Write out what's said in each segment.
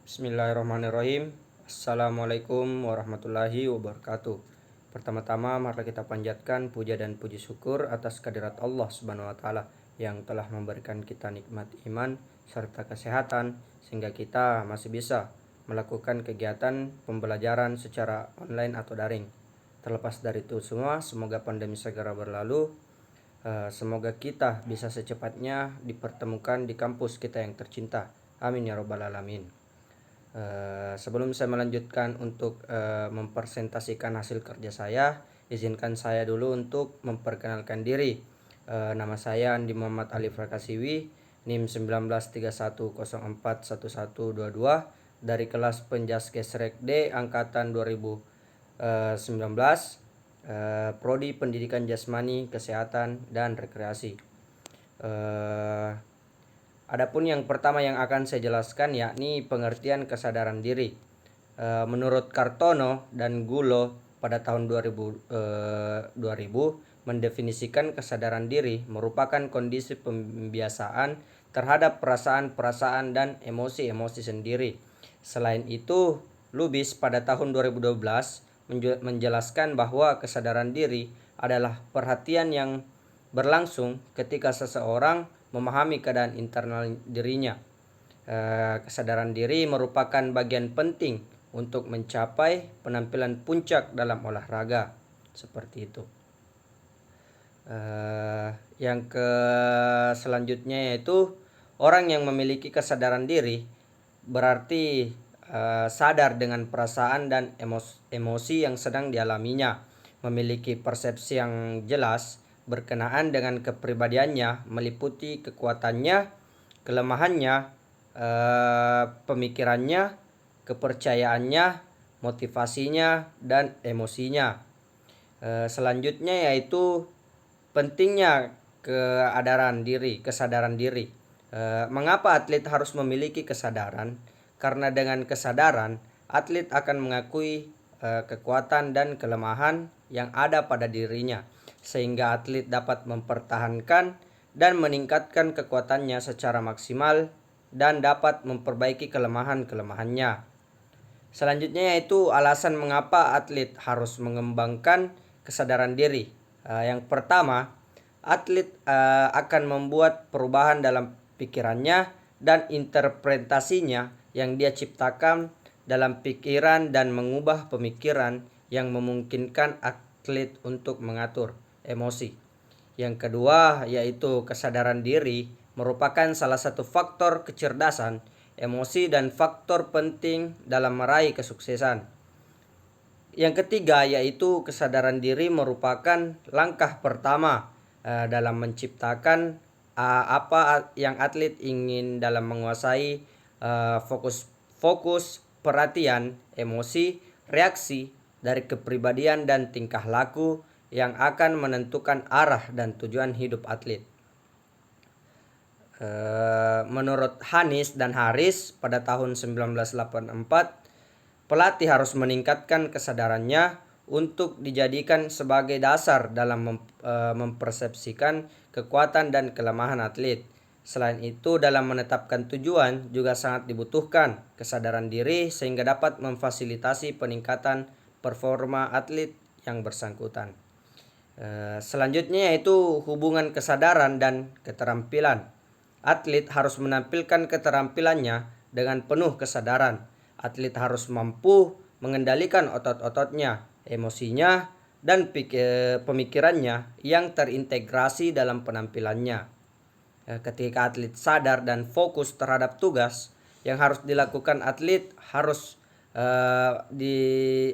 Bismillahirrahmanirrahim. Assalamualaikum warahmatullahi wabarakatuh. Pertama-tama mari kita panjatkan puja dan puji syukur atas kehadirat Allah Subhanahu wa taala yang telah memberikan kita nikmat iman serta kesehatan sehingga kita masih bisa melakukan kegiatan pembelajaran secara online atau daring. Terlepas dari itu semua, semoga pandemi segera berlalu. Semoga kita bisa secepatnya dipertemukan di kampus kita yang tercinta. Amin ya robbal alamin. Sebelum saya melanjutkan untuk mempresentasikan hasil kerja saya, izinkan saya dulu untuk memperkenalkan diri. Nama saya Andi Muhammad Alif Rakasiwi, NIM 1931041122 dari kelas Penjaskesrek D angkatan 2019, Prodi Pendidikan Jasmani, Kesehatan dan Rekreasi. Adapun yang pertama yang akan saya jelaskan yakni pengertian kesadaran diri. Menurut Kartono dan Gulo pada tahun 2000 mendefinisikan kesadaran diri merupakan kondisi pembiasaan terhadap perasaan-perasaan dan emosi-emosi sendiri. Selain itu, Lubis pada tahun 2012 menjelaskan bahwa kesadaran diri adalah perhatian yang berlangsung ketika seseorang memahami keadaan internal dirinya. Kesadaran diri merupakan bagian penting untuk mencapai penampilan puncak dalam olahraga, seperti itu. Yang selanjutnya yaitu orang yang memiliki kesadaran diri berarti sadar dengan perasaan dan emosi yang sedang dialaminya, memiliki persepsi yang jelas berkenaan dengan kepribadiannya, meliputi kekuatannya, kelemahannya, pemikirannya, kepercayaannya, motivasinya, dan emosinya. Selanjutnya yaitu pentingnya kesadaran diri. Mengapa atlet harus memiliki kesadaran? Karena dengan kesadaran, atlet akan mengakui kekuatan dan kelemahan yang ada pada dirinya, sehingga atlet dapat mempertahankan dan meningkatkan kekuatannya secara maksimal dan dapat memperbaiki kelemahan-kelemahannya. Selanjutnya yaitu alasan mengapa atlet harus mengembangkan kesadaran diri. Yang pertama, atlet akan membuat perubahan dalam pikirannya dan interpretasinya yang dia ciptakan dalam pikiran dan mengubah pemikiran yang memungkinkan atlet untuk mengatur emosi. Yang kedua yaitu kesadaran diri merupakan salah satu faktor kecerdasan, emosi dan faktor penting dalam meraih kesuksesan. Yang ketiga yaitu kesadaran diri merupakan langkah pertama dalam menciptakan apa yang atlet ingin dalam menguasai fokus perhatian, emosi, reaksi dari kepribadian dan tingkah laku yang akan menentukan arah dan tujuan hidup atlet. Menurut Hanis dan Haris pada tahun 1984, pelatih harus meningkatkan kesadarannya untuk dijadikan sebagai dasar dalam mempersepsikan kekuatan dan kelemahan atlet. Selain itu, dalam menetapkan tujuan juga sangat dibutuhkan kesadaran diri sehingga dapat memfasilitasi peningkatan performa atlet yang bersangkutan. Selanjutnya yaitu hubungan kesadaran dan keterampilan. Atlet harus menampilkan keterampilannya dengan penuh kesadaran. Atlet harus mampu mengendalikan otot-ototnya, emosinya, dan pemikirannya yang terintegrasi dalam penampilannya. Ketika atlet sadar dan fokus terhadap tugas yang harus dilakukan, atlet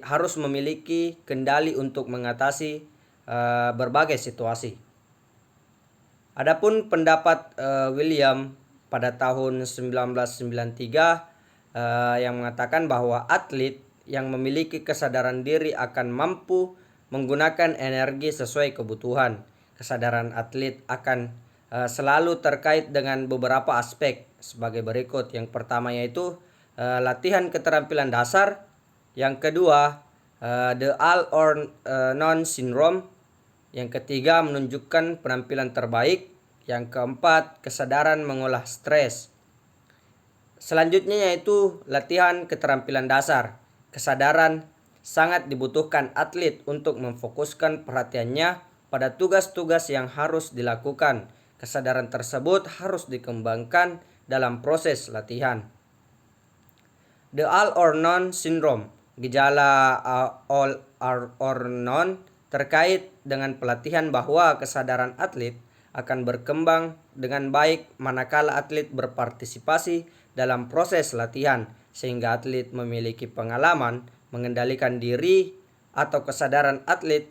harus memiliki kendali untuk mengatasi berbagai situasi. Adapun pendapat William pada tahun 1993 yang mengatakan bahwa atlet yang memiliki kesadaran diri akan mampu menggunakan energi sesuai kebutuhan. Kesadaran atlet akan selalu terkait dengan beberapa aspek sebagai berikut. Yang pertama yaitu latihan keterampilan dasar. Yang kedua, the all or none syndrome. Yang ketiga, menunjukkan penampilan terbaik. Yang keempat, kesadaran mengolah stres. Selanjutnya yaitu latihan keterampilan dasar. Kesadaran sangat dibutuhkan atlet untuk memfokuskan perhatiannya pada tugas-tugas yang harus dilakukan. Kesadaran tersebut harus dikembangkan dalam proses latihan. The all or none syndrome, gejala all or none terkait dengan pelatihan bahwa kesadaran atlet akan berkembang dengan baik manakala atlet berpartisipasi dalam proses latihan, sehingga atlet memiliki pengalaman mengendalikan diri atau kesadaran atlet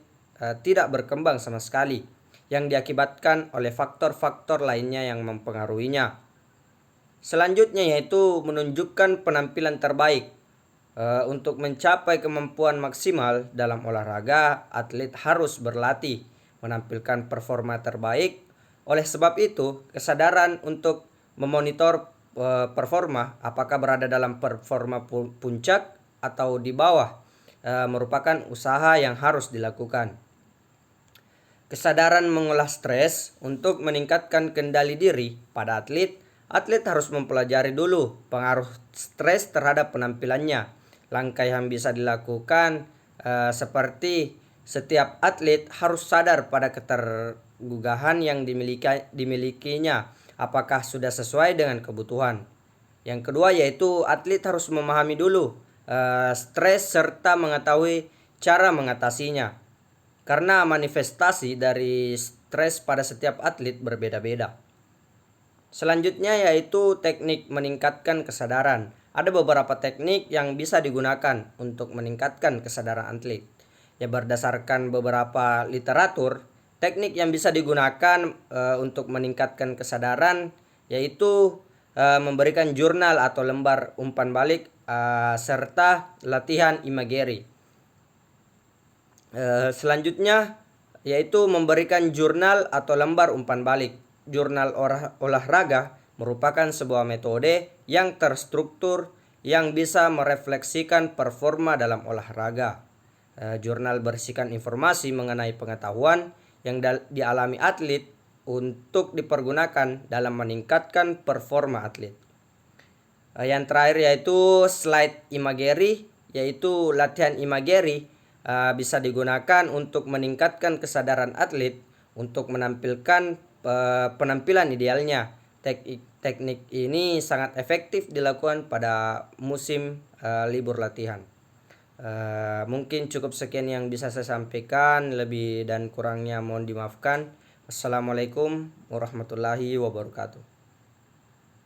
tidak berkembang sama sekali, yang diakibatkan oleh faktor-faktor lainnya yang mempengaruhinya. Selanjutnya yaitu menunjukkan penampilan terbaik. Untuk mencapai kemampuan maksimal dalam olahraga, atlet harus berlatih menampilkan performa terbaik. Oleh sebab itu, kesadaran untuk memonitor performa, apakah berada dalam performa puncak atau di bawah, merupakan usaha yang harus dilakukan. Kesadaran mengolah stres untuk meningkatkan kendali diri pada atlet harus mempelajari dulu pengaruh stres terhadap penampilannya. Langkah yang bisa dilakukan seperti setiap atlet harus sadar pada ketergugahan yang dimilikinya, apakah sudah sesuai dengan kebutuhan. Yang kedua yaitu atlet harus memahami dulu stres serta mengetahui cara mengatasinya. Karena manifestasi dari stres pada setiap atlet berbeda-beda. Selanjutnya yaitu teknik meningkatkan kesadaran. Ada beberapa teknik yang bisa digunakan untuk meningkatkan kesadaran atlet. Ya, berdasarkan beberapa literatur, teknik yang bisa digunakan untuk meningkatkan kesadaran yaitu memberikan jurnal atau lembar umpan balik serta latihan imagery. Selanjutnya yaitu memberikan jurnal atau lembar umpan balik. Jurnal olahraga merupakan sebuah metode yang terstruktur yang bisa merefleksikan performa dalam olahraga. Jurnal berisikan informasi mengenai pengetahuan yang dialami atlet untuk dipergunakan dalam meningkatkan performa atlet. Yang terakhir yaitu slide imagery, yaitu latihan imagery bisa digunakan untuk meningkatkan kesadaran atlet untuk menampilkan penampilan idealnya. Teknik ini sangat efektif dilakukan pada musim libur latihan. Mungkin cukup sekian yang bisa saya sampaikan, lebih dan kurangnya mohon dimaafkan. Assalamualaikum warahmatullahi wabarakatuh.